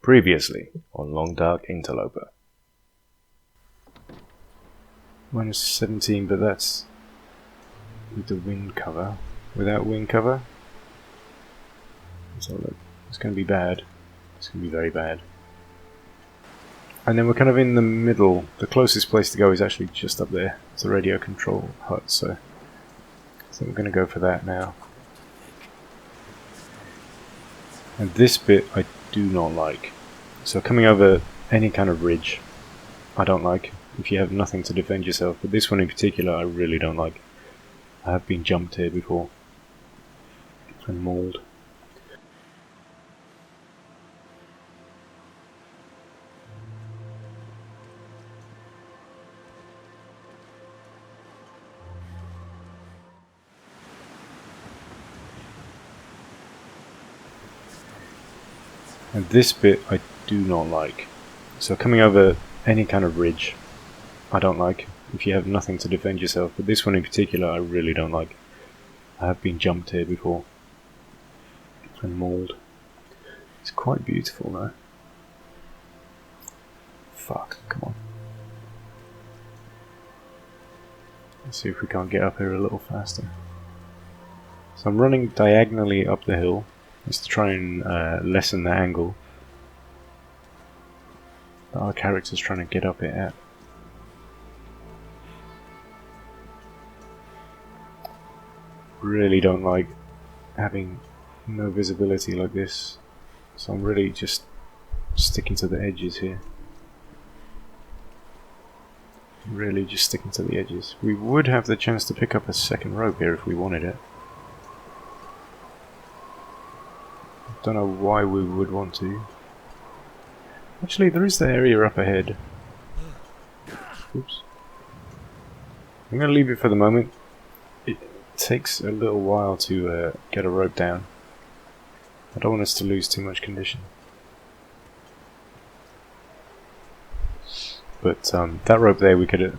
Previously on Long Dark Interloper. Minus 17, but that's with the wind cover. Without wind cover, so look, it's going to be bad. It's going to be very bad. And then we're kind of in the middle. The closest place to go is actually just up there. It's a radio control hut, so I think we're going to go for that now. And this bit I do not like. So coming over any kind of ridge, I don't like, if you have nothing to defend yourself. But this one in particular, I really don't like. I have been jumped here before. And mauled. And this bit I do not like. So coming over any kind of ridge, I don't like, if you have nothing to defend yourself. But this one in particular, I really don't like. I have been jumped here before. And mauled. It's quite beautiful though. Fuck, come on. Let's see if we can't get up here a little faster. So I'm running diagonally up the hill. Just to try and lessen the angle that our character's trying to get up it at. Really don't like having no visibility like this, so I'm really just sticking to the edges here. Really just sticking to the edges. We would have the chance to pick up a second rope here if we wanted it. Don't know why we would want to. Actually, there is the area up ahead. Oops. I'm going to leave it for the moment. It takes a little while to get a rope down. I don't want us to lose too much condition. But that rope there we could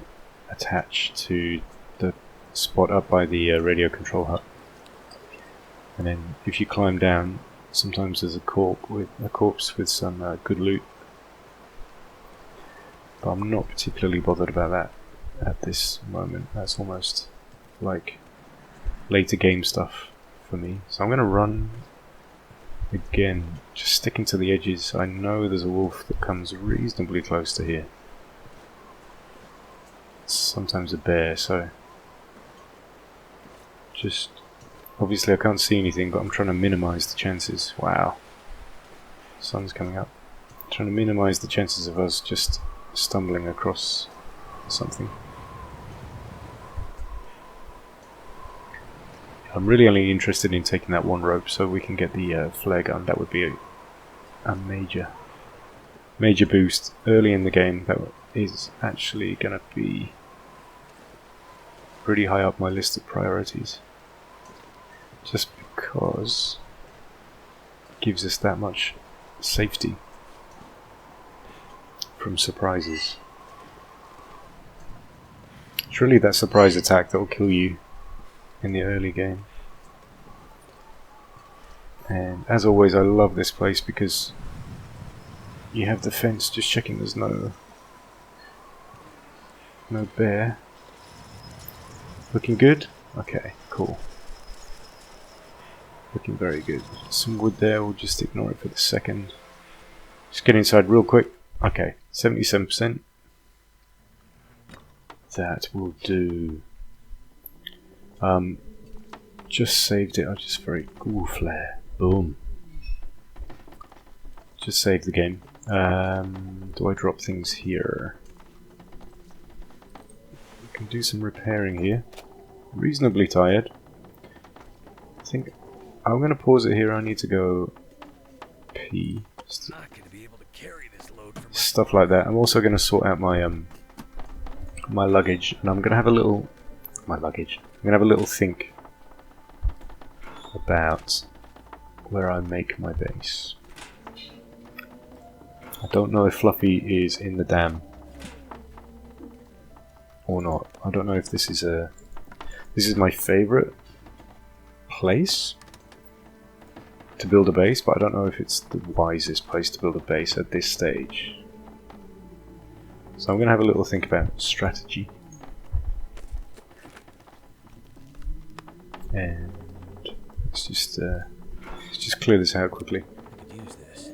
attach to the spot up by the radio control hut. And then if you climb down, sometimes there's a corpse with some good loot. But I'm not particularly bothered about that at this moment. That's almost like later game stuff for me. So I'm going to run again, just sticking to the edges. I know there's a wolf that comes reasonably close to here. It's sometimes a bear, so just... Obviously I can't see anything, but I'm trying to minimize the chances. Wow. Sun's coming up. I'm trying to minimize the chances of us just stumbling across something. I'm really only interested in taking that one rope so we can get the flare gun. That would be a major boost early in the game. That is actually going to be pretty high up my list of priorities. Just because it gives us that much safety from surprises. It's really that surprise attack that will kill you in the early game. And as always, I love this place because you have the fence just checking there's no bear. Looking good? Okay, cool. Looking very good. Some wood there, we'll just ignore it for the second. Just get inside real quick. Okay, 77%. That will do. Just saved it. I just very... Ooh, flare. Boom. Just saved the game. Do I drop things here? I can do some repairing here. Reasonably tired. I think... I'm going to pause it here. I need to go pee. Stuff like that. I'm also going to sort out my my luggage, and I'm going to have a little I'm going to have a little think about where I make my base. I don't know if Fluffy is in the dam or not. I don't know if this is my favorite place to build a base, but I don't know if it's the wisest place to build a base at this stage. So I'm going to have a little think about strategy. And let's just clear this out quickly. I could use this.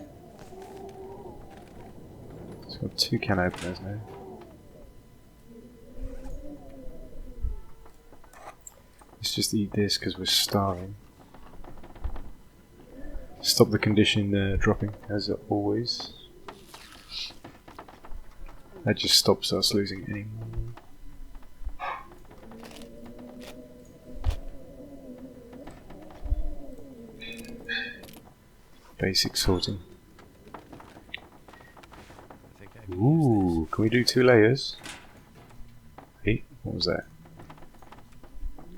So I've got 2 can openers now. Let's just eat this because we're starving. Stop the condition dropping, as always. That just stops us losing any more. Basic sorting. Ooh, can we do 2 layers? Hey, what was that?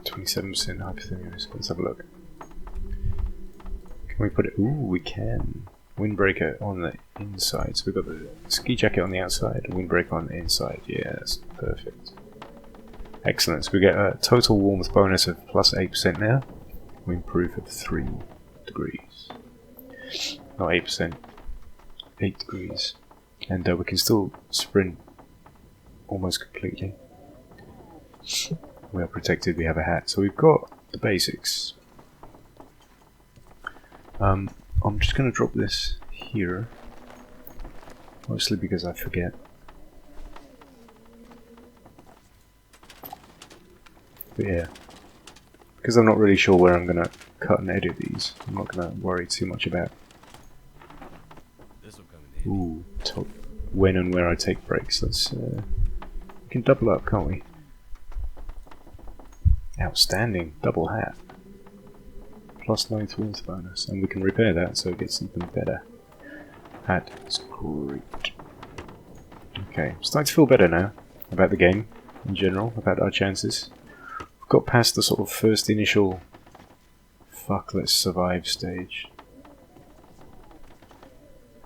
27% hypothermia risk. Let's have a look. Can we put it? Ooh, we can. Windbreaker on the inside. So we've got the ski jacket on the outside, windbreaker on the inside. Yeah, that's perfect. Excellent. So we get a total warmth bonus of plus 8% now. Windproof of 3 degrees. Not 8%. 8 degrees. And we can still sprint almost completely. We are protected, we have a hat. So we've got the basics. I'm just going to drop this here. Mostly because I forget. But yeah. Because I'm not really sure where I'm going to cut and edit these. I'm not going to worry too much about when and where I take breaks. Let's we can double up, can't we? Outstanding, double hat. Plus 9th warmth bonus, and we can repair that so it gets even better. Hat is great. Okay, I'm starting to feel better now about the game in general, about our chances. We've got past the sort of first initial fuck, let's survive stage.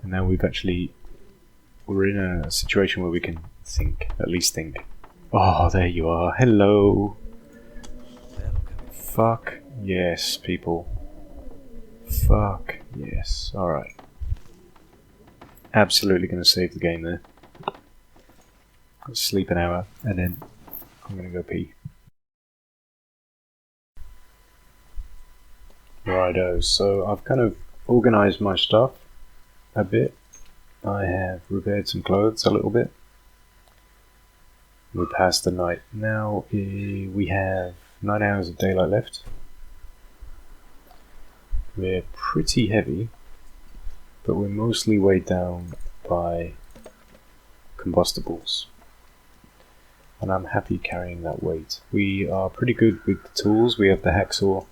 And now we're in a situation where we can think, at least think. Oh, there you are. Hello. Fuck yes, people. Fuck yes. Alright. Absolutely going to save the game there. Let's sleep an hour, and then I'm going to go pee. Righto, so I've kind of organised my stuff a bit. I have repaired some clothes a little bit. We passed the night. Now we have 9 hours of daylight left. We're pretty heavy, but we're mostly weighed down by combustibles. And I'm happy carrying that weight. We are pretty good with the tools. We have the hacksaw.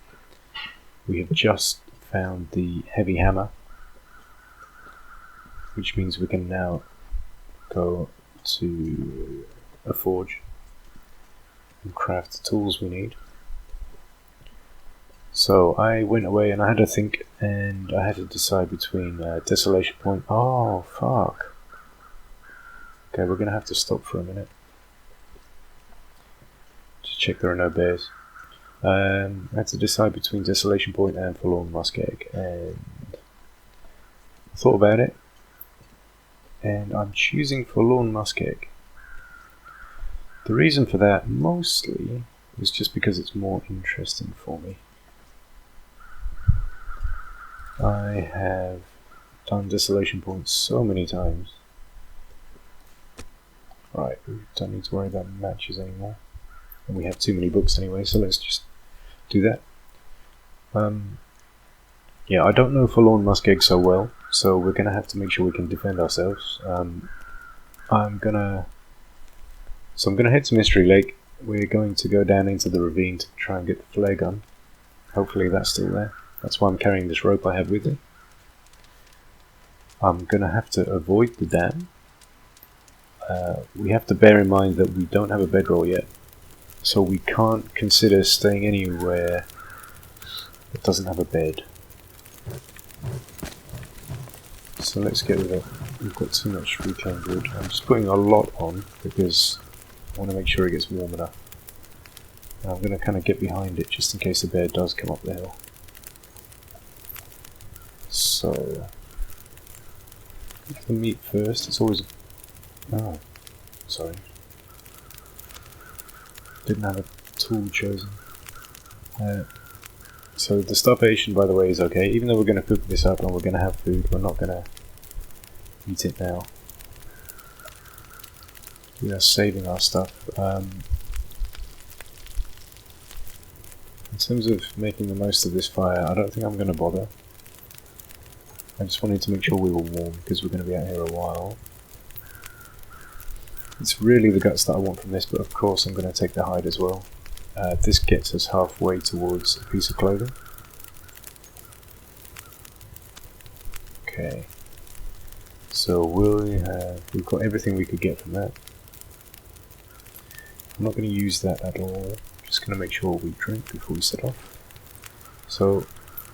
We have just found the heavy hammer, which means we can now go to a forge and craft the tools we need. So I went away and I had to think, and I had to decide between Desolation Point. Oh fuck. Okay, we're gonna have to stop for a minute. Just check there are no bears. I had to decide between Desolation Point and Forlorn Muskeg, and I thought about it, and I'm choosing Forlorn Muskeg. The reason for that mostly is just because it's more interesting for me. I have done Desolation Point so many times. Right, we don't need to worry about matches anymore. And we have too many books anyway, so let's just do that. Yeah, I don't know Forlorn Muskeg so well, so we're going to have to make sure we can defend ourselves. I'm gonna head to Mystery Lake. We're going to go down into the ravine to try and get the flare gun. Hopefully that's still there. That's why I'm carrying this rope I have with me. I'm going to have to avoid the dam. We have to bear in mind that we don't have a bedroll yet, so we can't consider staying anywhere that doesn't have a bed. So let's get rid of it. We've got too much reclaimed wood. I'm just putting a lot on because I want to make sure it gets warm enough. And I'm going to kind of get behind it just in case the bear does come up the hill. So the meat first. It's always. Oh, sorry. Didn't have a tool chosen. So the starvation, by the way, is okay. Even though we're going to cook this up and we're going to have food, we're not going to eat it now. We are saving our stuff. In terms of making the most of this fire, I don't think I'm going to bother. I just wanted to make sure we were warm because we're going to be out here a while. It's really the guts that I want from this, but of course I'm going to take the hide as well. This gets us halfway towards a piece of clothing. Okay, so we've got everything we could get from that. I'm not going to use that at all. Just going to make sure we drink before we set off. So,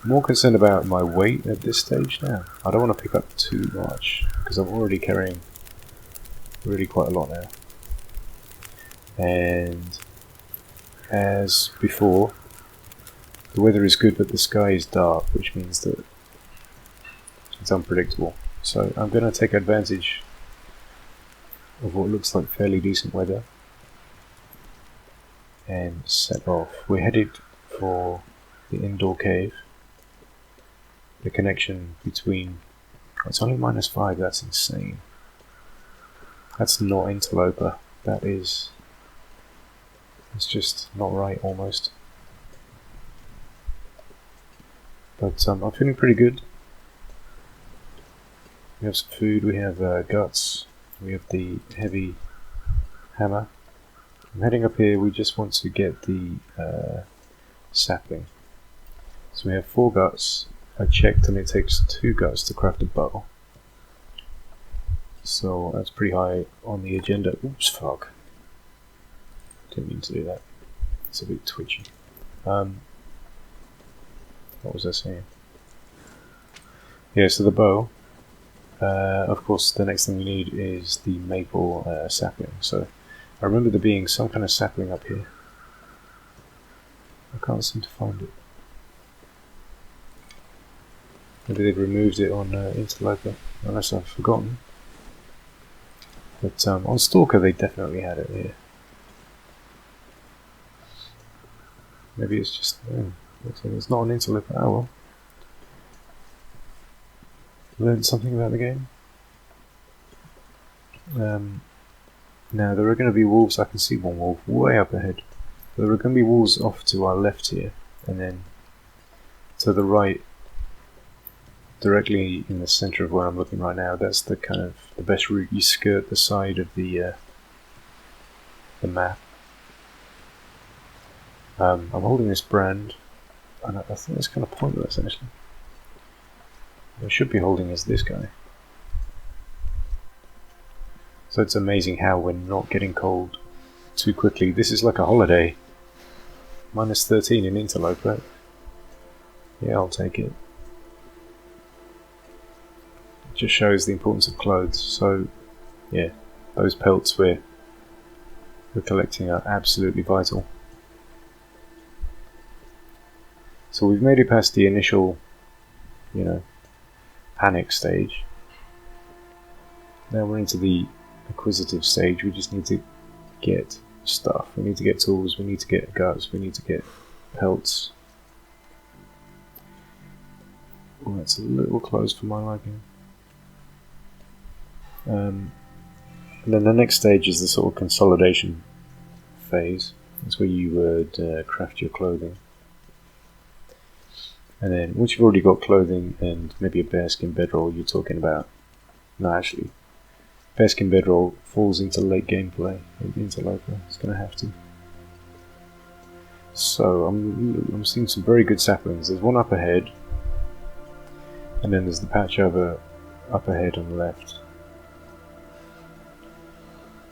more concerned about my weight at this stage now. I don't want to pick up too much because I'm already carrying really quite a lot now. And as before, the weather is good but the sky is dark, which means that it's unpredictable. So I'm going to take advantage of what looks like fairly decent weather and set off. We're headed for the indoor cave. The connection between... Oh, it's only -5, that's insane. That's not Interloper. That is... It's just not right, almost. But I'm feeling pretty good. We have some food, we have guts, we have the heavy hammer. I'm heading up here, we just want to get the sapling. So we have 4 guts. I checked and it takes 2 guts to craft a bow. So that's pretty high on the agenda. Oops, fuck. Didn't mean to do that. It's a bit twitchy. What was I saying? Yeah, so the bow. Of course, the next thing we need is the maple sapling. So I remember there being some kind of sapling up here. I can't seem to find it. Maybe they've removed it on Interloper, unless I've forgotten. But on Stalker they definitely had it here. Maybe it's just... it's not on Interloper. Oh well. Learned something about the game. Now there are going to be wolves. I can see one wolf way up ahead. There are going to be wolves off to our left here, and then to the right, directly in the center of where I'm looking right now. That's the kind of the best route. You skirt the side of the map. I'm holding this brand, and I think it's kind of pointless actually. What I should be holding is this guy. So it's amazing how we're not getting cold too quickly. This is like a holiday. -13 in Interloper. Yeah, I'll take it. It just shows the importance of clothes. So, yeah, those pelts we're collecting are absolutely vital. So we've made it past the initial, panic stage. Now we're into the acquisitive stage. We just need to get stuff. We need to get tools, we need to get guts, we need to get pelts. Oh, that's a little close for my liking. And then the next stage is the sort of consolidation phase. That's where you would craft your clothing. And then once you've already got clothing and maybe a bearskin bedroll, you're talking about... No, actually, bearskin bedroll falls into late gameplay in Interloper. It's going to have to. So I'm seeing some very good saplings. There's one up ahead, and then there's the patch over up ahead on the left.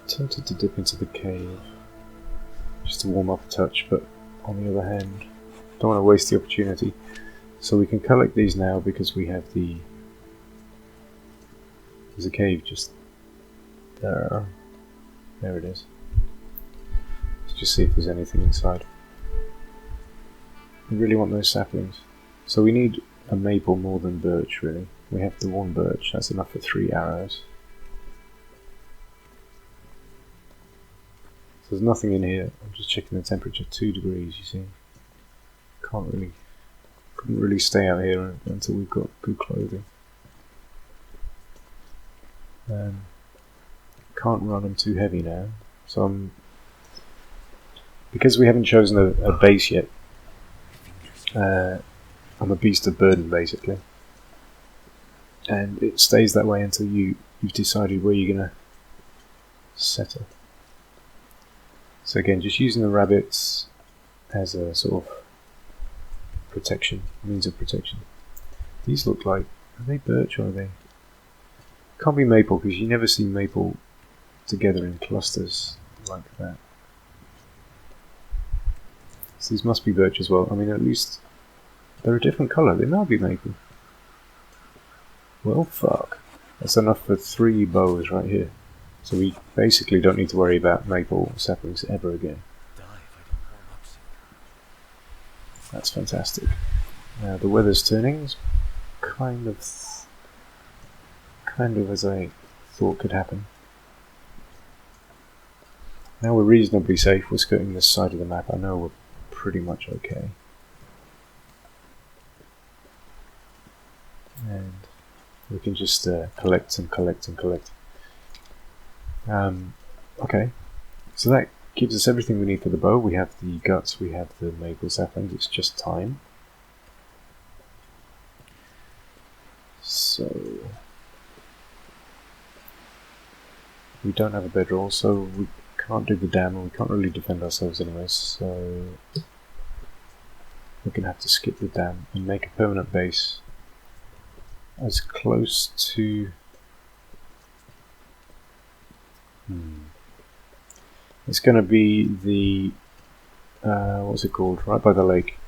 Tempted to dip into the cave just to warm up a touch, but on the other hand, don't want to waste the opportunity. So we can collect these now because we have the... There's a cave just there. There it is. Let's just see if there's anything inside. We really want those saplings. So we need a maple more than birch, really. We have the one birch, that's enough for 3 arrows. So there's nothing in here. I'm just checking the temperature, 2 degrees, you see. Couldn't really stay out here until we've got good clothing. Can't run them too heavy now, so because we haven't chosen a base yet, I'm a beast of burden basically, and it stays that way until you've decided where you're gonna settle. So again, just using the rabbits as a sort of means of protection. These look like, are they birch or are they? Can't be maple because you never see maple together in clusters like that. So these must be birch as well. I mean, at least they're a different colour. They might be maple. Well, fuck. That's enough for 3 bows right here. So we basically don't need to worry about maple saplings ever again. That's fantastic. Now the weather's turning. It's kind of as I thought could happen. Now we're reasonably safe. We're skirting this side of the map. I know we're pretty much okay. And we can just collect and collect and collect. Okay, so that gives us everything we need for the bow. We have the guts, we have the maple saplings, it's just time. So we don't have a bedroll, so we can't do the dam, and we can't really defend ourselves anyway, so we're going to have to skip the dam and make a permanent base as close to... It's going to be the... what's it called? Right by the lake.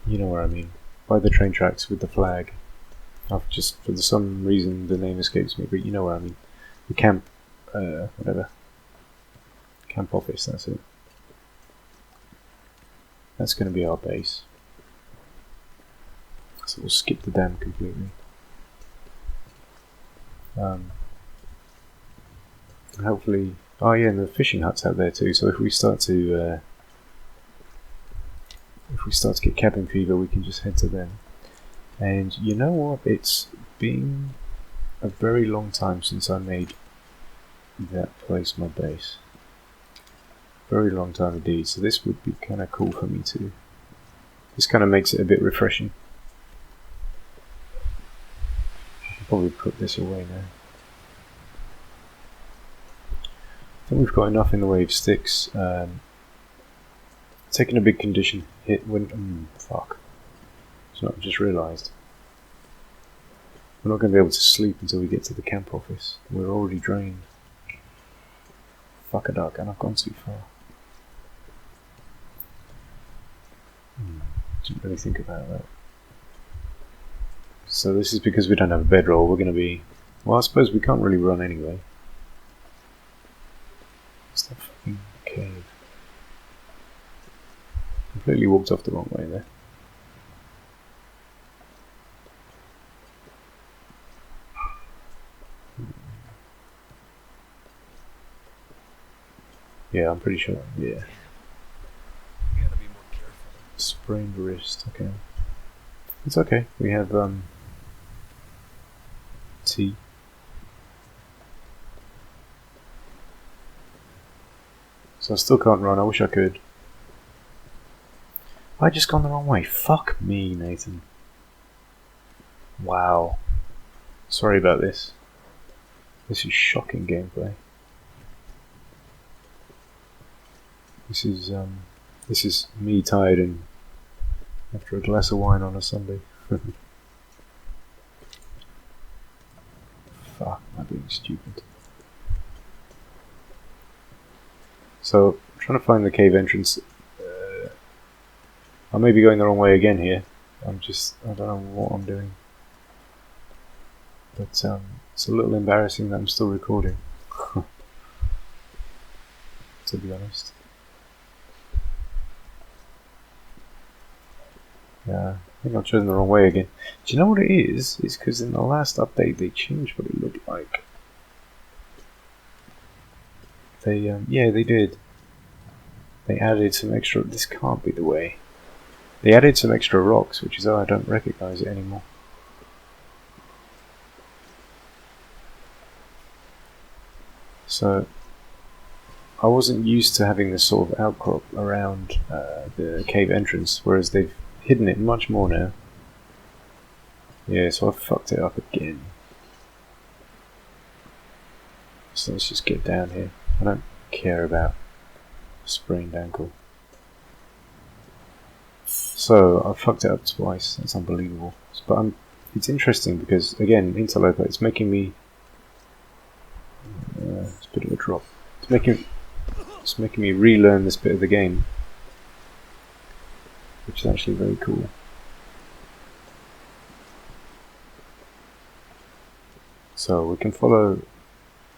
You know where I mean. By the train tracks with the flag. I've just, for some reason, the name escapes me, but you know where I mean. The camp... whatever. Camp office, that's it. That's going to be our base. So we'll skip the dam completely. Hopefully... Oh yeah, and the fishing hut's out there too, so if we start to get cabin fever, we can just head to them. And you know what? It's been a very long time since I made that place my base. Very long time indeed, so this would be kind of cool for me too. This kind of makes it a bit refreshing. I can probably put this away now. I think we've got enough in the way of sticks. Taking a big condition hit when... fuck. It's not, just realised. We're not going to be able to sleep until we get to the camp office. We're already drained. Fuck a duck, and I've gone too far. Didn't really think about that. So this is because we don't have a bedroll. We're going to be... Well, I suppose we can't really run anyway. What's that fucking cave? Completely walked off the wrong way there. Yeah, I'm pretty sure. Yeah. You gotta be more careful. Sprained wrist. Okay. It's okay. We have tea. So I still can't run. I wish I could. I just gone the wrong way. Fuck me, Nathan. Wow. Sorry about this. This is shocking gameplay. This is me tired and after a glass of wine on a Sunday. Fuck, am I being stupid? So, I'm trying to find the cave entrance. I may be going the wrong way again here. I don't know what I'm doing. But it's a little embarrassing that I'm still recording. To be honest. I think I've chosen the wrong way again. Do you know what it is? It's because in the last update they changed what it looked like. They, yeah, they did. They added some extra. This can't be the way. They added some extra rocks, which is I don't recognize it anymore. So I wasn't used to having this sort of outcrop around the cave entrance, whereas they've hidden it much more now. Yeah, so I fucked it up again. So let's just get down here. I don't care about sprained ankle. So I fucked it up twice. That's unbelievable. But it's interesting because again, Interloper, it's making me. It's a bit of a drop. It's making me relearn this bit of the game, which is actually very cool. So we can follow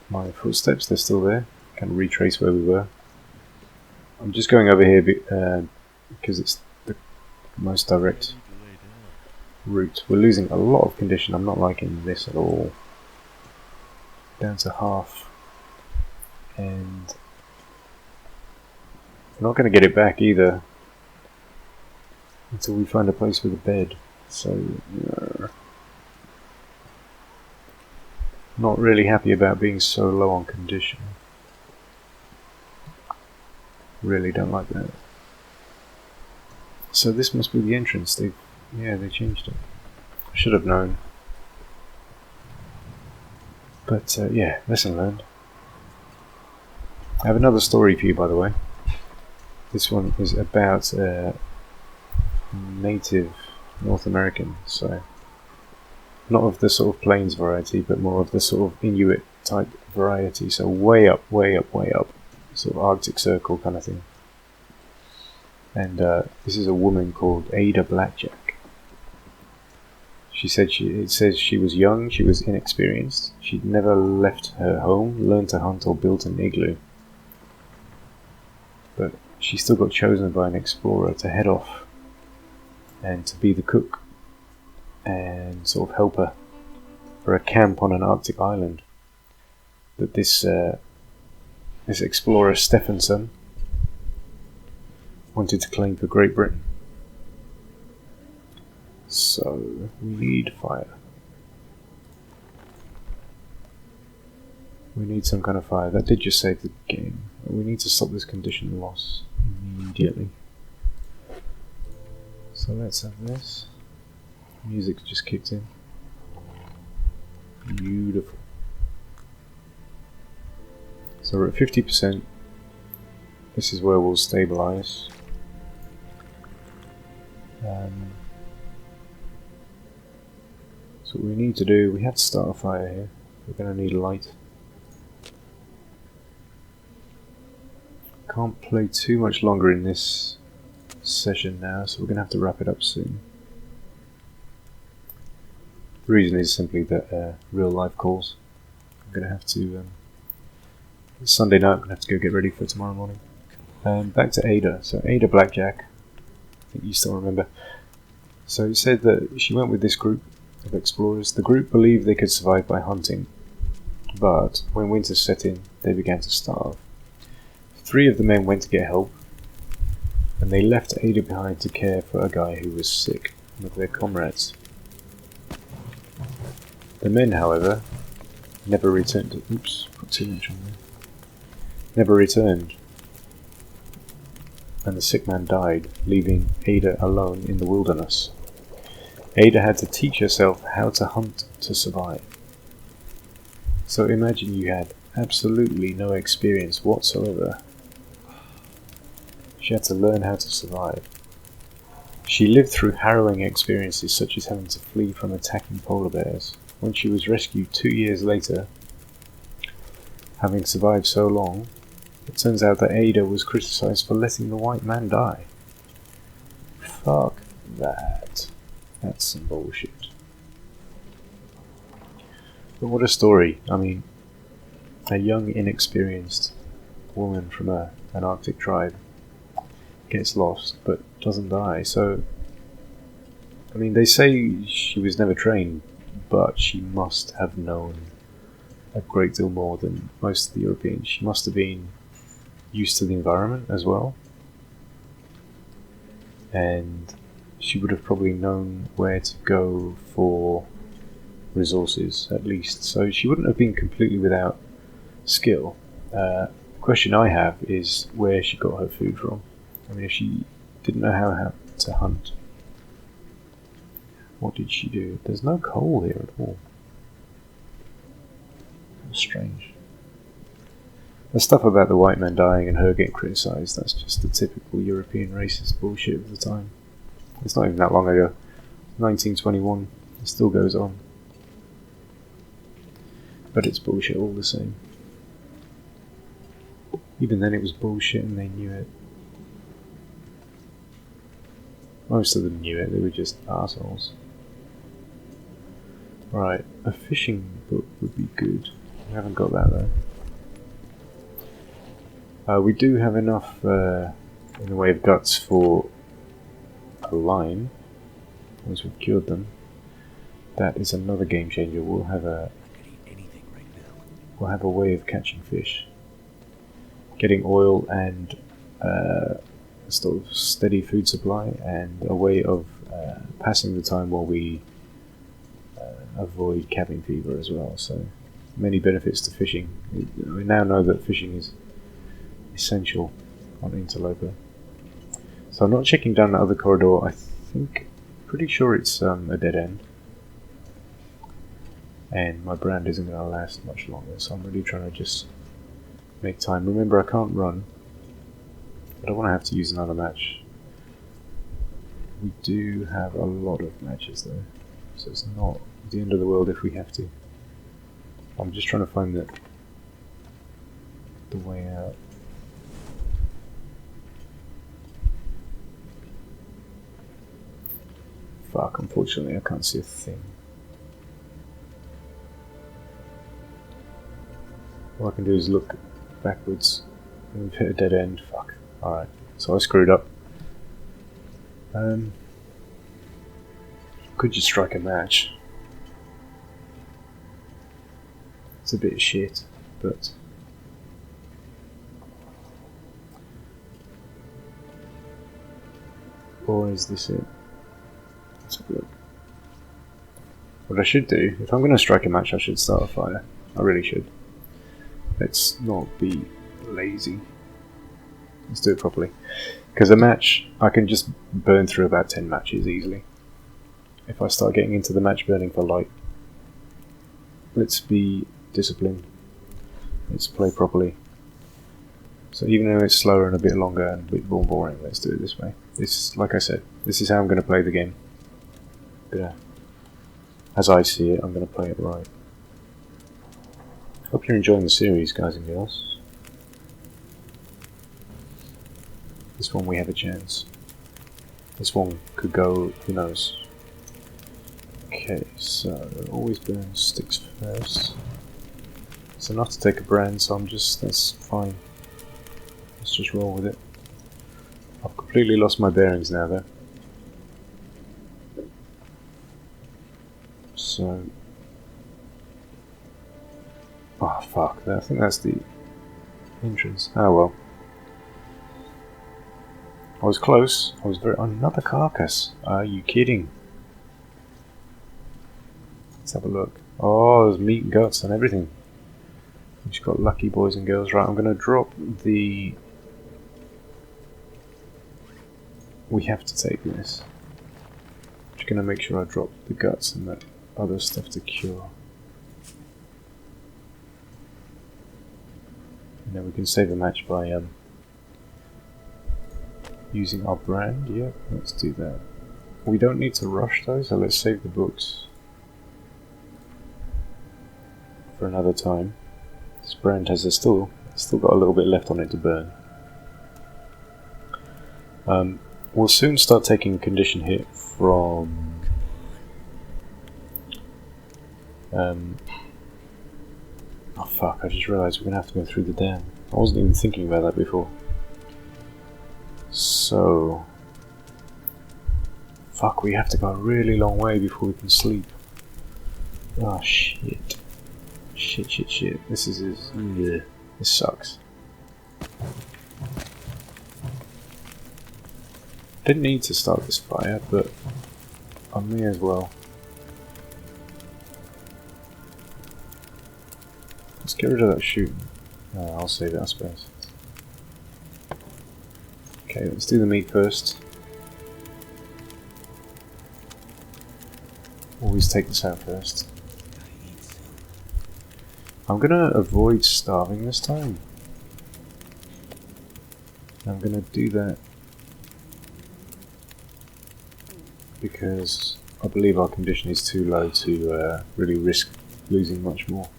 my footsteps. They're still there. Kind of retrace where we were. I'm just going over here because it's the most direct route. We're losing a lot of condition. I'm not liking this at all. Down to half, and we're not going to get it back either until we find a place with a bed. So not really happy about being so low on condition. Really don't like that. So this must be the entrance. They changed it. I should have known. But yeah, lesson learned. I have another story for you, by the way. This one is about native North American, so not of the sort of plains variety, but more of the sort of Inuit type variety. So way up, sort of Arctic Circle kind of thing. And this is a woman called Ada Blackjack. She said it says she was young, she was inexperienced, she'd never left her home, learned to hunt or built an igloo. But she still got chosen by an explorer to head off and to be the cook and sort of helper for a camp on an Arctic island that this explorer Stephenson wanted to claim for Great Britain. So we need fire. We need some kind of fire. That did just save the game. We need to stop this condition loss immediately. So let's have this. Music just kicked in. Beautiful. So we're at 50%. This is where we'll stabilize. So what we need to do, we have to start a fire here. We're going to need light. Can't play too much longer in this session now, so we're going to have to wrap it up soon. The reason is simply that real life calls. I'm going to have to, it's Sunday night, I'm going to have to go get ready for tomorrow morning. Back to Ada. So Ada Blackjack, I think you still remember. So it said that she went with this group of explorers. The group believed they could survive by hunting, but when winter set in, they began to starve. 3 of the men went to get help, and they left Ada behind to care for a guy who was sick with their comrades. The men, however, never returned. Oops, put too much on there. Never returned, and the sick man died, leaving Ada alone in the wilderness. Ada had to teach herself how to hunt to survive. So imagine you had absolutely no experience whatsoever. She had to learn how to survive. She lived through harrowing experiences such as having to flee from attacking polar bears. When she was rescued 2 years later, having survived so long, it turns out that Ada was criticized for letting the white man die. Fuck that. That's some bullshit. But what a story. I mean, a young, inexperienced woman from an Arctic tribe gets lost, but doesn't die. So I mean, they say she was never trained, but she must have known a great deal more than most of the Europeans. She must have been used to the environment as well, and she would have probably known where to go for resources, at least. So she wouldn't have been completely without skill. Question I have is where she got her food from. I mean, if she didn't know how to hunt, what did she do? There's no coal here at all. Strange. The stuff about the white man dying and her getting criticised, that's just the typical European racist bullshit of the time. It's not even that long ago. 1921. It still goes on. But it's bullshit all the same. Even then it was bullshit and they knew it. Most of them knew it, they were just assholes. Right, a fishing book would be good. We haven't got that though. We do have enough in the way of guts for a line, once we've cured them. That is another game changer. We'll have a way of catching fish, getting oil and sort of steady food supply, and a way of passing the time while we avoid cabin fever as well. So many benefits to fishing. We now know that fishing is essential on Interloper. So I'm not checking down the other corridor. I think, pretty sure it's a dead end, and my brand isn't going to last much longer. So I'm really trying to just make time. Remember, I can't run. I don't want to have to use another match. We do have a lot of matches though, so it's not the end of the world if we have to. I'm just trying to find the way out. Fuck, unfortunately I can't see a thing. All I can do is look backwards and we've hit a dead end. Fuck. Alright, so I screwed up. Could just strike a match. It's a bit of shit, but or is this it? Let's have a look. What I should do, if I'm going to strike a match, I should start a fire. I really should. Let's not be lazy. Let's do it properly. Because a match, I can just burn through about 10 matches easily. If I start getting into the match burning for light. Let's be disciplined. Let's play properly. So even though it's slower and a bit longer and a bit more boring, let's do it this way. This, like I said, this is how I'm going to play the game. As I see it, I'm going to play it right. Hope you're enjoying the series, guys and girls. This one we have a chance. This one could go, who knows. Okay, so always burn sticks first. It's enough to take a brand, so that's fine. Let's just roll with it. I've completely lost my bearings now though. So... oh fuck, I think that's the entrance. Oh well. I was close. I was very... another carcass. Are you kidding? Let's have a look. Oh, there's meat and guts and everything. We just got lucky, boys and girls. Right, I'm going to drop the... we have to take this. I'm just going to make sure I drop the guts and that other stuff to cure. And then we can save a match by using our brand. Yeah, let's do that. We don't need to rush though, so let's save the books for another time. This brand has still got a little bit left on it to burn. We'll soon start taking condition hit from oh fuck, I just realised we're gonna have to go through the dam. I wasn't even thinking about that before. So Fuck, we have to go a really long way before we can sleep. Oh shit. Shit. This is yeah, this sucks. Didn't need to start this fire, but I may as well. Let's get rid of that shooting. I'll save it, I suppose. Okay, let's do the meat first. Always take this out first. I'm gonna avoid starving this time. I'm gonna do that because I believe our condition is too low to really risk losing much more.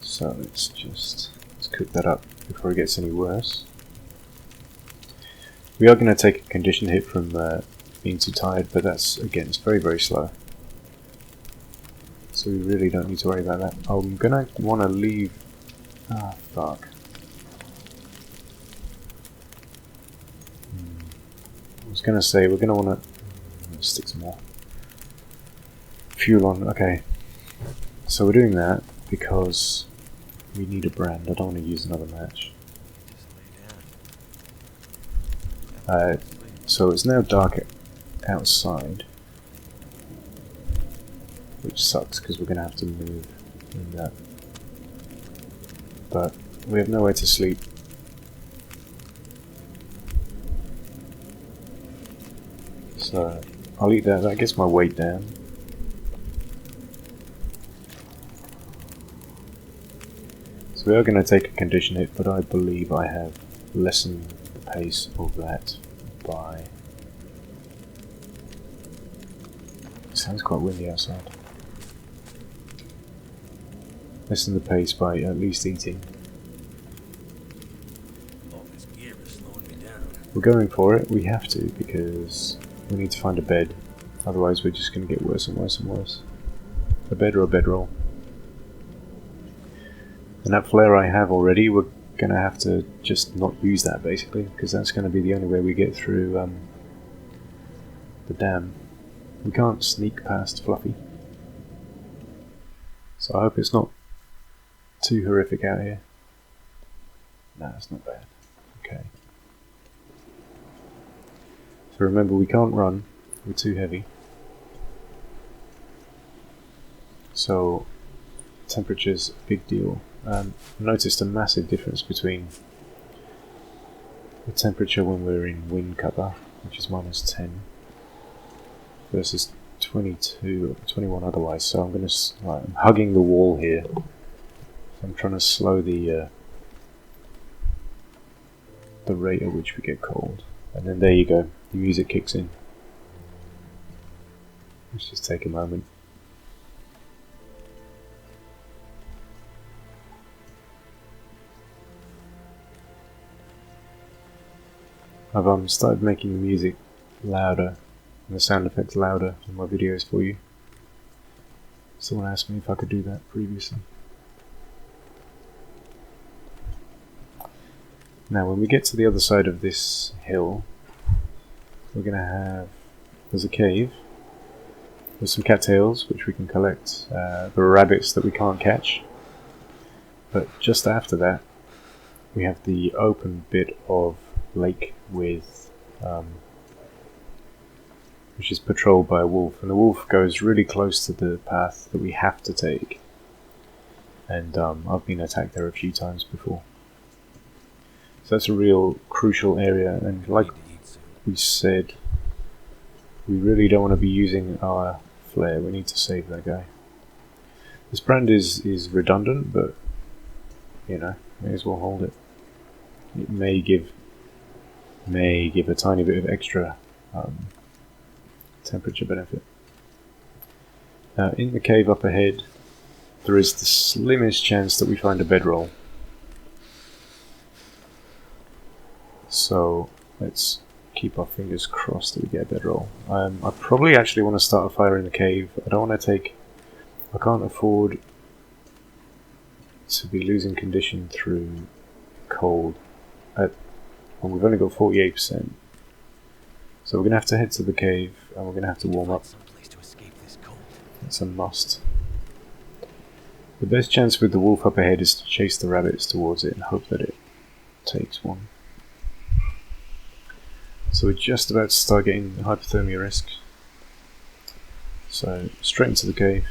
So let's cook that up before it gets any worse. We are going to take a condition hit from being too tired, but that's, again, it's very slow. So we really don't need to worry about that. I'm going to want to leave... Ah, fuck. I was going to say, we're going to want to... stick some more fuel on. Okay. So we're doing that because we need a brand. I don't want to use another match. So it's now dark outside, which sucks because we're going to have to move in that. But we have nowhere to sleep. So I'll eat that. That gets my weight down. So we are going to take a condition hit, but I believe I have lessened the pace of that by... It sounds quite windy outside. Lessen the pace by at least eating. All this gear is slowing me down. We're going for it. We have to, because we need to find a bed. Otherwise we're just going to get worse and worse and worse. A bed or a bedroll. And that flare I have already, we're going to have to just not use that basically, because that's going to be the only way we get through the dam. We can't sneak past Fluffy. So I hope it's not too horrific out here. No, it's not bad. Okay. So remember, we can't run, we're too heavy. So temperature's a big deal. Noticed a massive difference between the temperature when we're in wind cover, which is -10, versus 22 or 21 otherwise. So I'm going to, I'm hugging the wall here. I'm trying to slow the rate at which we get cold, and then there you go. The music kicks in. Let's just take a moment. I've started making the music louder and the sound effects louder in my videos for you. Someone asked me if I could do that previously. Now when we get to the other side of this hill, we're going to have, there's a cave with some cattails which we can collect. There are rabbits that we can't catch, but just after that we have the open bit of lake with which is patrolled by a wolf, and the wolf goes really close to the path that we have to take, and I've been attacked there a few times before. So that's a real crucial area, and like we said, we really don't want to be using our flare. We need to save that guy. This brand is redundant, but you know, may as well hold it. It may give a tiny bit of extra temperature benefit. Now in the cave up ahead there is the slimmest chance that we find a bedroll. So let's keep our fingers crossed that we get a bedroll. I probably actually want to start a fire in the cave. I can't afford to be losing condition through cold. Well, we've only got 48%. So we're going to have to head to the cave and we're going to have to warm up. Someplace to escape this cold. It's a must. The best chance with the wolf up ahead is to chase the rabbits towards it and hope that it takes one. So we're just about to start getting hypothermia risk. So straight into the cave.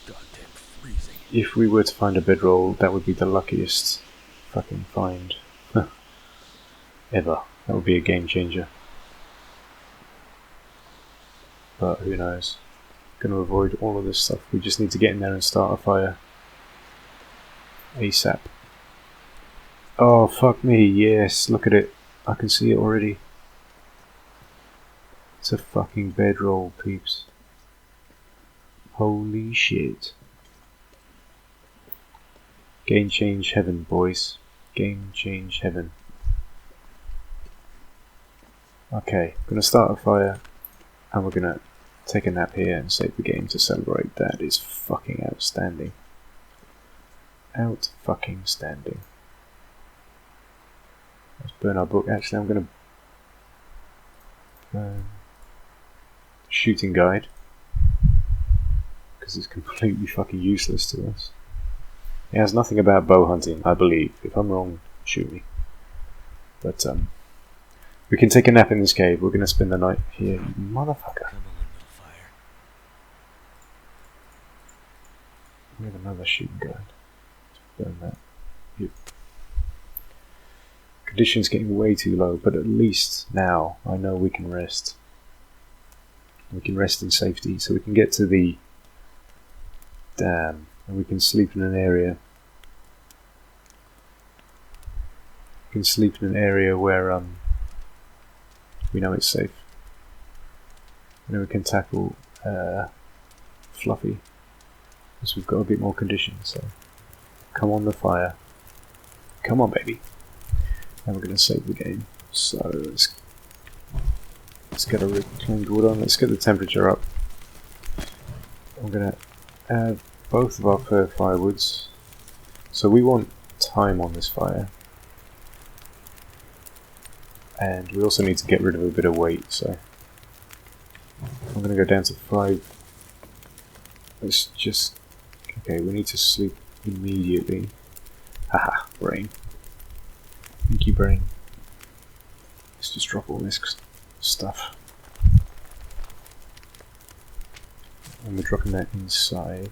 Goddamn freezing. If we were to find a bedroll, that would be the luckiest fucking find ever. That would be a game changer. But who knows. Gonna avoid all of this stuff. We just need to get in there and start a fire. ASAP. Oh fuck me, yes, look at it. I can see it already. It's a fucking bedroll, peeps. Holy shit. Game change heaven, boys. Game change heaven. Okay, gonna start a fire and we're gonna take a nap here and save the game to celebrate. That is fucking outstanding. Out fucking standing. Let's burn our book. Actually, I'm gonna burn shooting guide because it's completely fucking useless to us. It has nothing about bow hunting, I believe. If I'm wrong, shoot me. But we can take a nap in this cave. We're gonna spend the night here, you motherfucker. Come on, no fire. We have another shooting guide. Let's burn that. Yep. Conditions getting way too low, but at least now I know we can rest. We can rest in safety, so we can get to the dam and we can sleep in an area. We can sleep in an area where we know it's safe. And then we can tackle Fluffy, because we've got a bit more condition. So come on the fire, come on baby. And we're going to save the game. So let's get a reclaimed wood on. Let's get the temperature up. I'm going to add both of our fir firewoods. So we want time on this fire. And we also need to get rid of a bit of weight. So I'm going to go down to 5. Let's just... Okay, we need to sleep immediately. Haha, brain. Thank you, brain. Let's just drop all this stuff. And we're dropping that inside.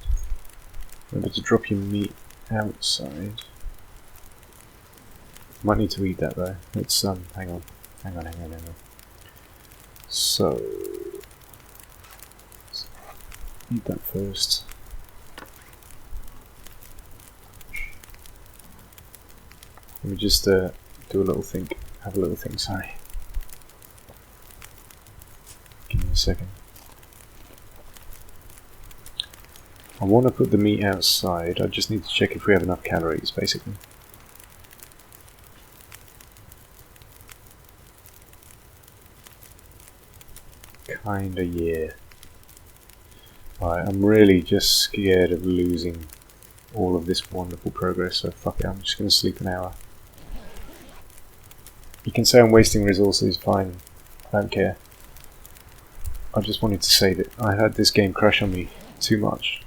Remember to drop your meat outside. Might need to eat that though. Let's hang on. So let's eat that first. Let me just do a little think. Have a little think, sorry. Give me a second. I want to put the meat outside. I just need to check if we have enough calories, basically. Kinda, yeah. Right, I'm really just scared of losing all of this wonderful progress, so fuck it, I'm just going to sleep an hour. You can say I'm wasting resources, fine, I don't care. I just wanted to say that I had this game crash on me too much.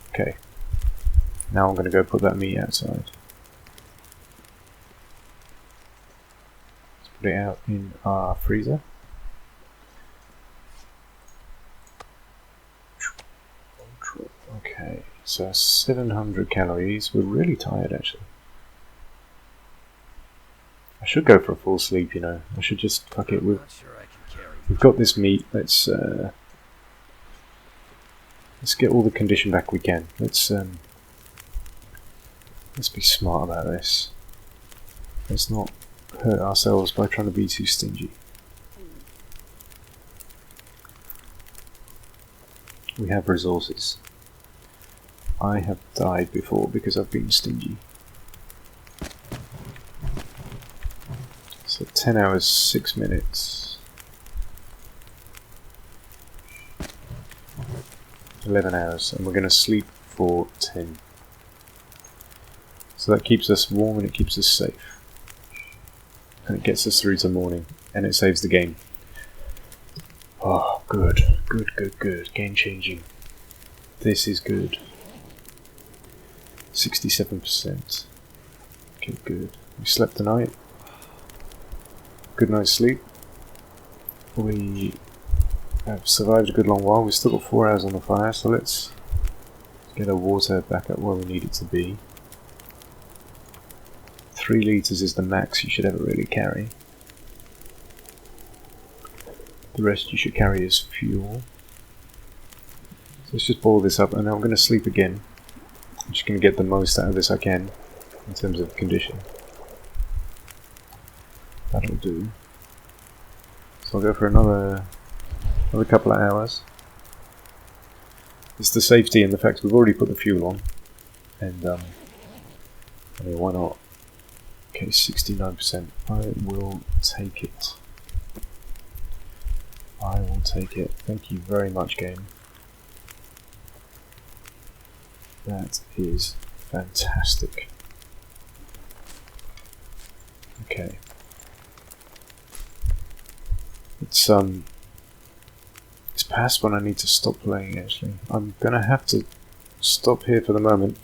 Okay, now I'm going to go put that meat outside. Let's put it out in our freezer. Okay, so 700 calories. We're really tired actually. I should go for a full sleep, you know. I should just fuck it. We've got this meat. Let's get all the condition back we can. Let's be smart about this. Let's not hurt ourselves by trying to be too stingy. We have resources. I have died before because I've been stingy. So 10 hours, 6 minutes. 11 hours, and we're going to sleep for 10. So that keeps us warm and it keeps us safe. and it gets us through to morning, and it saves the game. Oh, good. Good. Game changing. This is good. 67%. Okay, good. We slept tonight. Good night's sleep. We have survived a good long while. We've still got 4 hours on the fire, so let's get our water back up where we need it to be. 3 litres is the max you should ever really carry. The rest you should carry as fuel. So let's just boil this up, and now I'm going to sleep again. I'm just going to get the most out of this I can in terms of condition. That'll do. So I'll go for another couple of hours. It's the safety and the fact we've already put the fuel on, and I mean, why not? Okay, 69%. I will take it. I will take it. Thank you very much, game. That is fantastic. Okay. It's past when I need to stop playing, actually. I'm gonna have to stop here for the moment.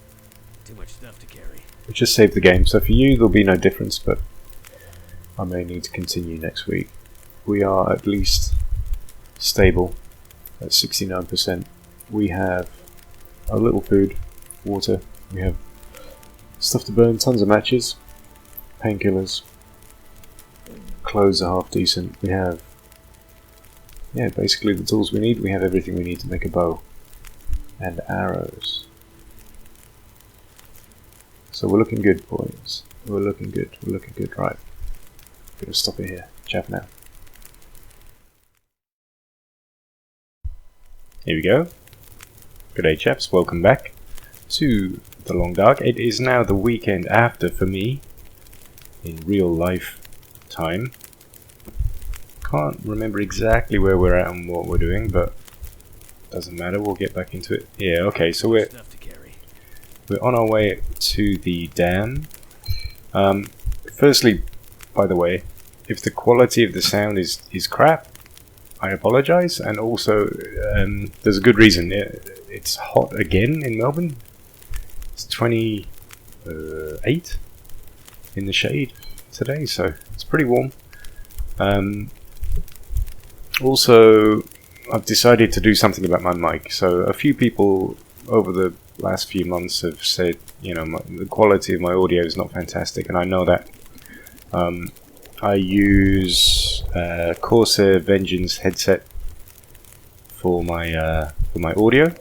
Too much stuff to carry. We just saved the game, so for you there'll be no difference, but I may need to continue next week. We are at least stable at 69%. We have a little food, water, we have stuff to burn, tons of matches, painkillers, clothes are half decent. We have, yeah, basically the tools we need. We have everything we need to make a bow and arrows. So we're looking good, boys. We're looking good. Right. Gonna stop it here. Ciao now. Here we go. Good day, chaps. Welcome back to the Long Dark. It is now the weekend after for me in real life time. Can't remember exactly where we're at and what we're doing, but doesn't matter. We'll get back into it. Yeah. Okay. So we're on our way to the dam. Firstly, by the way, if the quality of the sound is crap, I apologize. And also, there's a good reason. It's hot again in Melbourne. It's 28 in the shade today, so it's pretty warm. Also, I've decided to do something about my mic. So a few people over the last few months have said, you know, the quality of my audio is not fantastic, and I know that. I use Corsair Vengeance headset for my audio,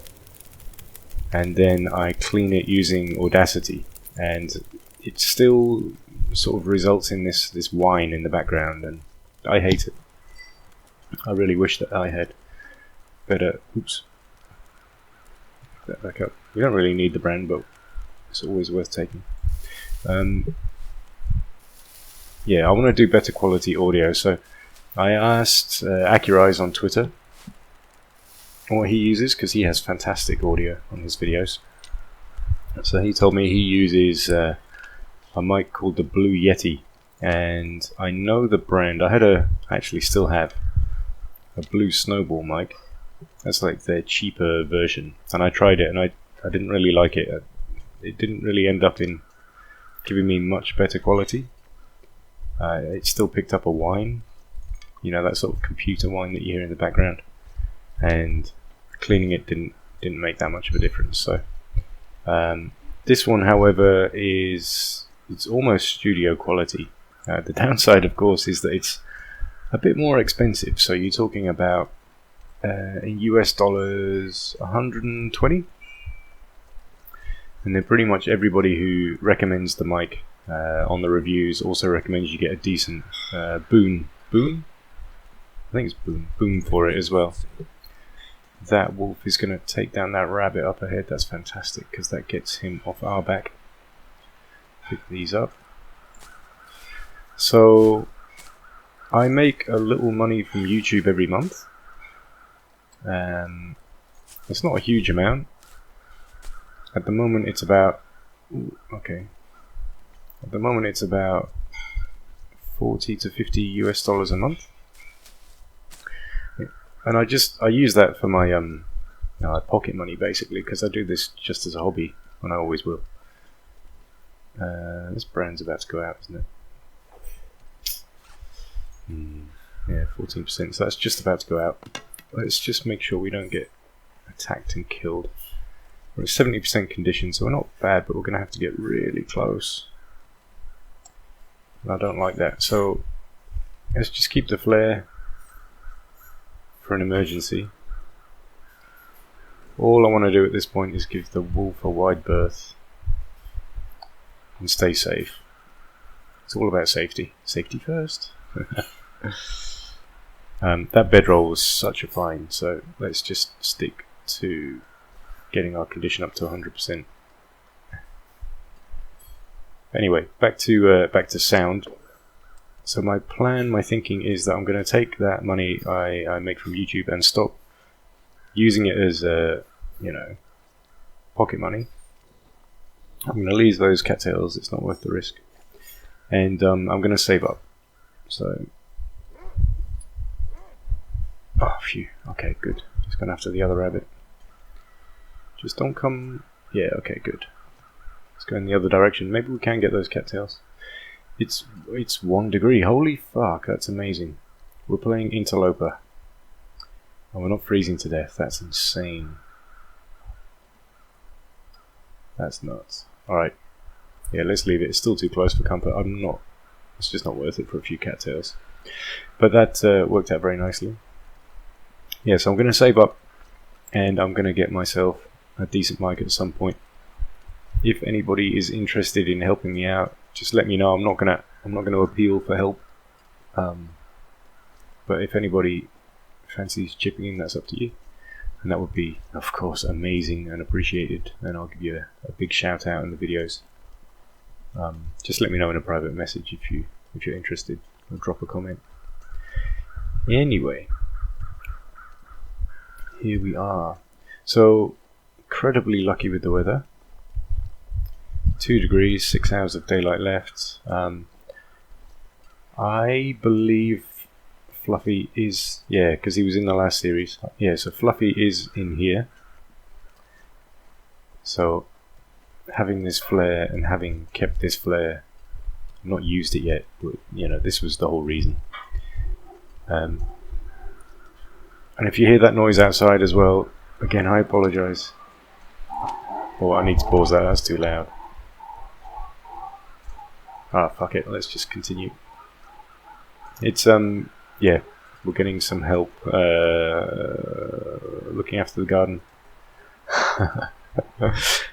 and then I clean it using Audacity, and it still sort of results in this whine in the background, and I hate it. I really wish that I had better. Oops. That back up. We don't really need the brand, but it's always worth taking. Yeah, I want to do better quality audio, so I asked Accurize on Twitter what he uses, because he has fantastic audio on his videos. So he told me he uses a mic called the Blue Yeti, and I know the brand. I actually still have a Blue Snowball mic. That's like their cheaper version, and I tried it, and I didn't really like it. It didn't really end up in giving me much better quality. It still picked up a whine, you know, that sort of computer whine that you hear in the background, and cleaning it didn't make that much of a difference. So this one, however, it's almost studio quality. The downside, of course, is that it's a bit more expensive. So you're talking about in US dollars 120, and then pretty much everybody who recommends the mic on the reviews also recommends you get a decent boom. I think it's boom for it as well. That wolf is going to take down that rabbit up ahead. That's fantastic, because that gets him off our back. Pick these up. So I make a little money from YouTube every month. It's not a huge amount. At the moment it's about... At the moment it's about 40 to 50 US dollars a month. And I use that for my pocket money basically, because I do this just as a hobby, and I always will. This brand's about to go out, isn't it? Yeah, 14%, so that's just about to go out. Let's just make sure we don't get attacked and killed. We're at 70% condition, so we're not bad, but we're going to have to get really close. And I don't like that, so let's just keep the flare for an emergency. All I want to do at this point is give the wolf a wide berth and stay safe. It's all about safety. Safety first. That bedroll was such a find, so let's just stick to getting our condition up to 100%. Anyway, back to sound. So my plan, my thinking is that I'm going to take that money I make from YouTube and stop using it as pocket money. I'm going to leave those cattails. It's not worth the risk, and I'm going to save up. So, oh phew. Okay, good. Just going after the other rabbit. Just don't come. Yeah. Okay, good. Let's go in the other direction. Maybe we can get those cattails. It's 1 degree. Holy fuck, that's amazing. We're playing Interloper. And we're not freezing to death. That's insane. That's nuts. Alright. Yeah, let's leave it. It's still too close for comfort. It's just not worth it for a few cattails. But that worked out very nicely. Yeah, so I'm going to save up. And I'm going to get myself a decent mic at some point. If anybody is interested in helping me out, just let me know. I'm not gonna appeal for help. But if anybody fancies chipping in, that's up to you. And that would be, of course, amazing and appreciated. And I'll give you a big shout out in the videos. Just let me know in a private message if you're interested, or drop a comment. Anyway, here we are. So incredibly lucky with the weather. 2 degrees, 6 hours of daylight left. I believe Fluffy is, yeah, because he was in the last series. Yeah, so Fluffy is in here. So having this flare and having kept this flare, not used it yet, but this was the whole reason. And if you hear that noise outside as well, again, I apologize. Oh, I need to pause that. That's too loud. Ah, fuck it, let's just continue. It's, yeah, we're getting some help looking after the garden.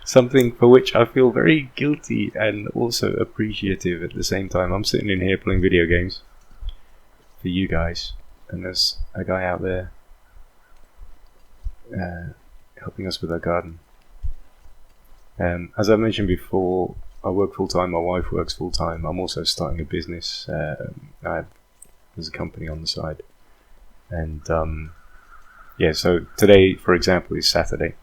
Something for which I feel very guilty and also appreciative at the same time. I'm sitting in here playing video games for you guys, and there's a guy out there helping us with our garden. As I mentioned before, I work full-time, my wife works full-time. I'm also starting a business. There's a company on the side. And yeah, so today, for example, is Saturday.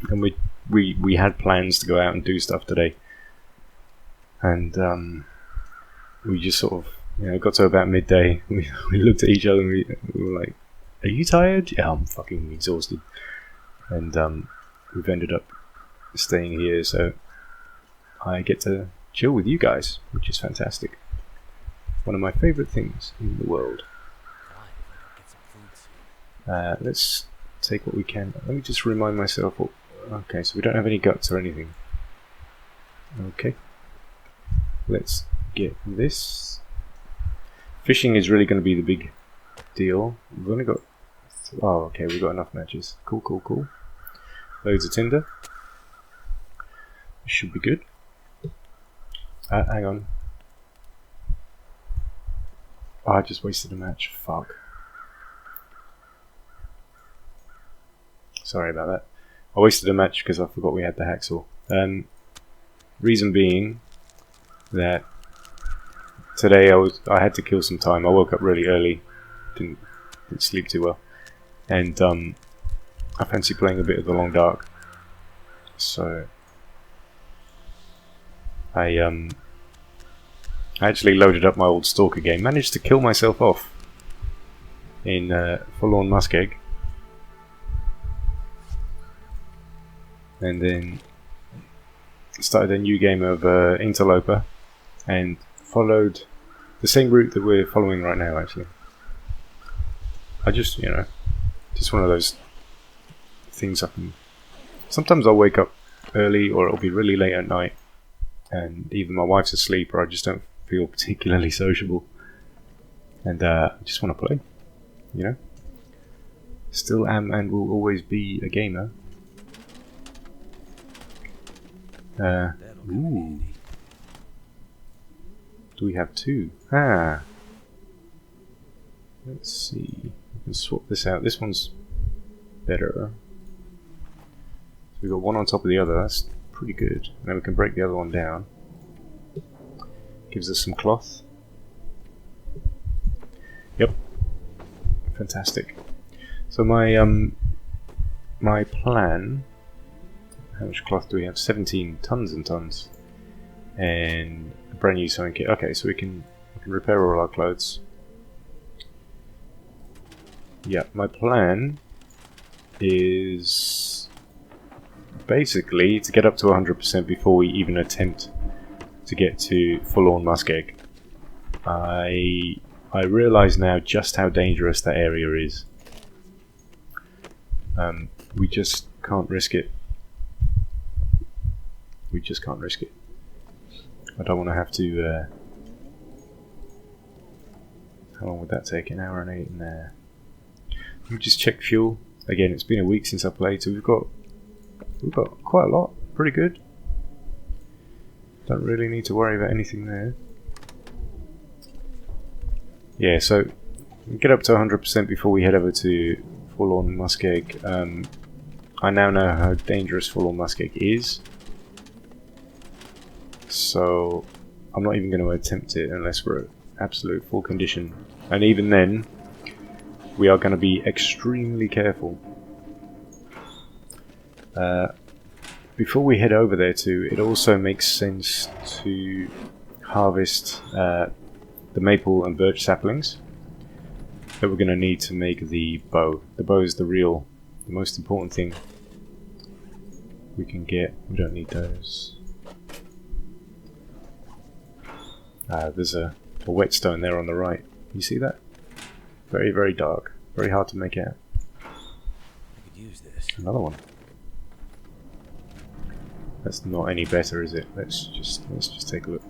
And we had plans to go out and do stuff today. And we just sort of, got to about midday. We looked at each other and we were like, are you tired? Yeah, I'm fucking exhausted. And we've ended up staying here, so I get to chill with you guys, which is fantastic. One of my favourite things in the world. Let's take what we can. Let me just remind myself. Okay, so we don't have any guts or anything. Okay. Let's get this. Fishing is really going to be the big deal. We've only got... Oh, okay, we've got enough matches. Cool, cool, cool. Loads of tinder. Should be good. Hang on. Oh, I just wasted a match. Fuck. Sorry about that. I wasted a match because I forgot we had the hacksaw. Reason being that today I had to kill some time. I woke up really early. Didn't sleep too well. And I fancy playing a bit of the Long Dark. So I I actually loaded up my old Stalker game, managed to kill myself off in Forlorn Muskeg, and then started a new game of Interloper, and followed the same route that we're following right now. Actually, I just, you know, just one of those things I can. Sometimes I'll wake up early, or it'll be really late at night, and either my wife's asleep or I just don't feel particularly sociable, and I just want to play, you know. Still am and will always be a gamer. Ooh. Do we have two? Ah. Let's see. We can swap this out. This one's better. So we've got one on top of the other. That's pretty good. And then we can break the other one down. Gives us some cloth. Yep. Fantastic. So my my plan. How much cloth do we have? 17 tons and tons. And a brand new sewing kit. Okay, so we can repair all our clothes. Yeah, my plan is basically to get up to 100% before we even attempt to get to Forlorn Muskeg. I realise now just how dangerous that area is. We just can't risk it. We just can't risk it. I don't want to have to. How long would that take? An hour and 8 in there. Let me just check fuel. Again, it's been a week since I played, so we've got quite a lot. Pretty good. Don't really need to worry about anything there. Yeah, so we get up to 100% before we head over to Forlorn Muskeg. I now know how dangerous Forlorn Muskeg is, so I'm not even going to attempt it unless we're at absolute full condition. And even then, we are going to be extremely careful. Before we head over there too, it also makes sense to harvest the maple and birch saplings that we're going to need to make the bow. The bow is the most important thing we can get. We don't need those. There's a whetstone there on the right. You see that? Very, very dark. Very hard to make out. I could use this. Another one. That's not any better, is it? Let's just take a look.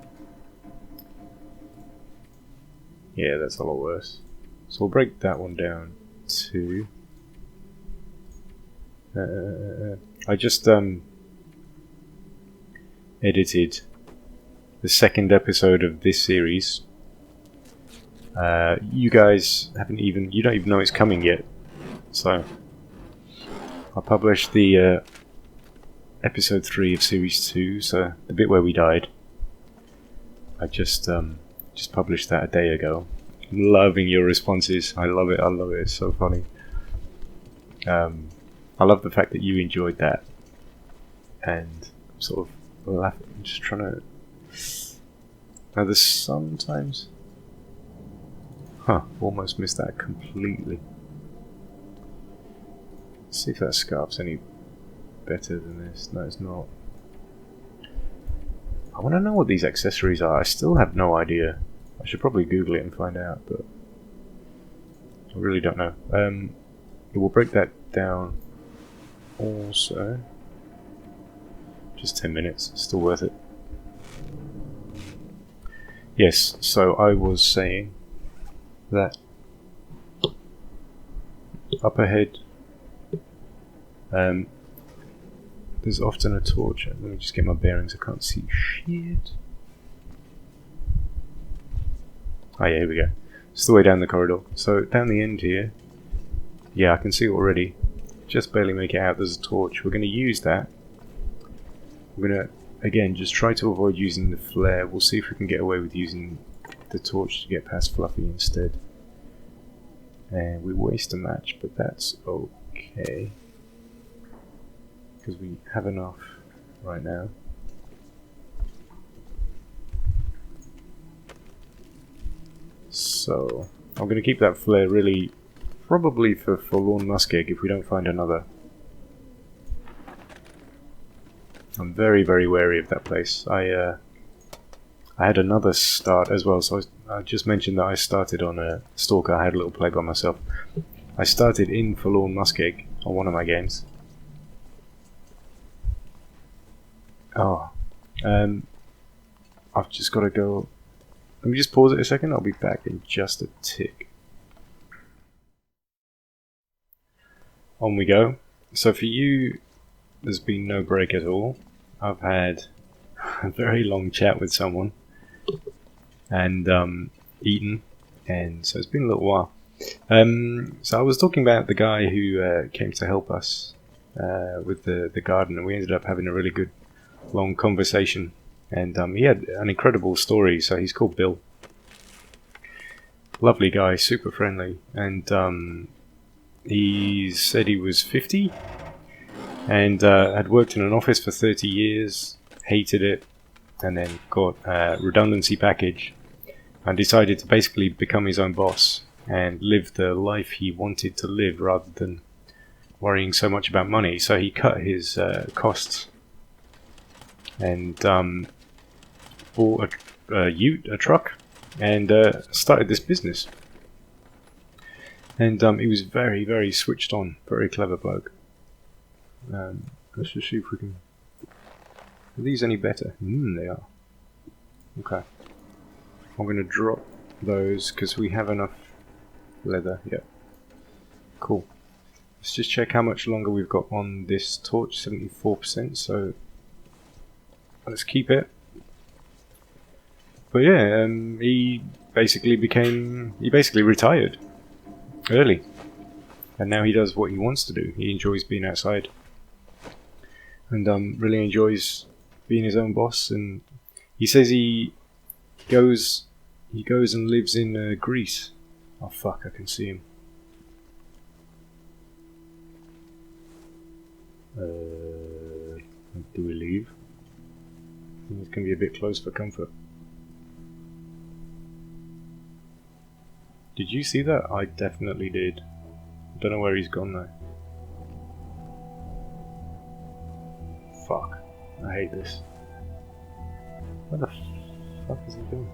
Yeah, that's a lot worse. So we'll break that one down to. I just edited the second episode of this series. You guys you don't even know it's coming yet. So I published the episode 3 of series 2, so the bit where we died. I just published that a day ago. I'm loving your responses. I love it. It's so funny. I love the fact that you enjoyed that, and I'm sort of laughing. I'm just trying to. Now there's sometimes. Almost missed that completely. Let's see if that scarf's any better than this. No, it's not. I want to know what these accessories are. I still have no idea. I should probably Google it and find out, but I really don't know. We'll break that down also. Just 10 minutes, still worth it. Yes, so I was saying that up ahead there's often a torch. Let me just get my bearings, I can't see shit. Oh yeah, here we go. It's the way down the corridor. So down the end here, yeah, I can see already. Just barely make it out, there's a torch. We're going to use that. We're going to, again, just try to avoid using the flare. We'll see if we can get away with using the torch to get past Fluffy instead. And we waste a match, but that's okay. Because we have enough right now. So I'm going to keep that flare really, probably for Forlorn Muskeg if we don't find another. I'm very, very wary of that place. I had another start as well, so I just mentioned that I started on a Stalker. I had a little play by myself. I started in Forlorn Muskeg on one of my games. Oh, I've just got to go. Let me just pause it a second. I'll be back in just a tick. On we go. So for you, there's been no break at all. I've had a very long chat with someone and eaten, and so it's been a little while. So I was talking about the guy who came to help us with the garden, and we ended up having a really good long conversation, and he had an incredible story. So he's called Bill. Lovely guy, super friendly, and he said he was 50 and had worked in an office for 30 years, hated it, and then got a redundancy package and decided to basically become his own boss and live the life he wanted to live rather than worrying so much about money. So he cut his costs and bought a truck and started this business. And he was very, very switched on, very clever bloke. Let's just see if we can... Are these any better? They are. Okay. I'm going to drop those because we have enough leather. Yeah. Cool. Let's just check how much longer we've got on this torch. 74%. So let's keep it. But yeah, he basically retired early, and now he does what he wants to do. He enjoys being outside, and really enjoys being his own boss. And he says he goes and lives in Greece. Oh fuck! I can see him. Do we leave? I think it's going to be a bit close for comfort. Did you see that? I definitely did. I don't know where he's gone though. Fuck. I hate this. Where the fuck is he going?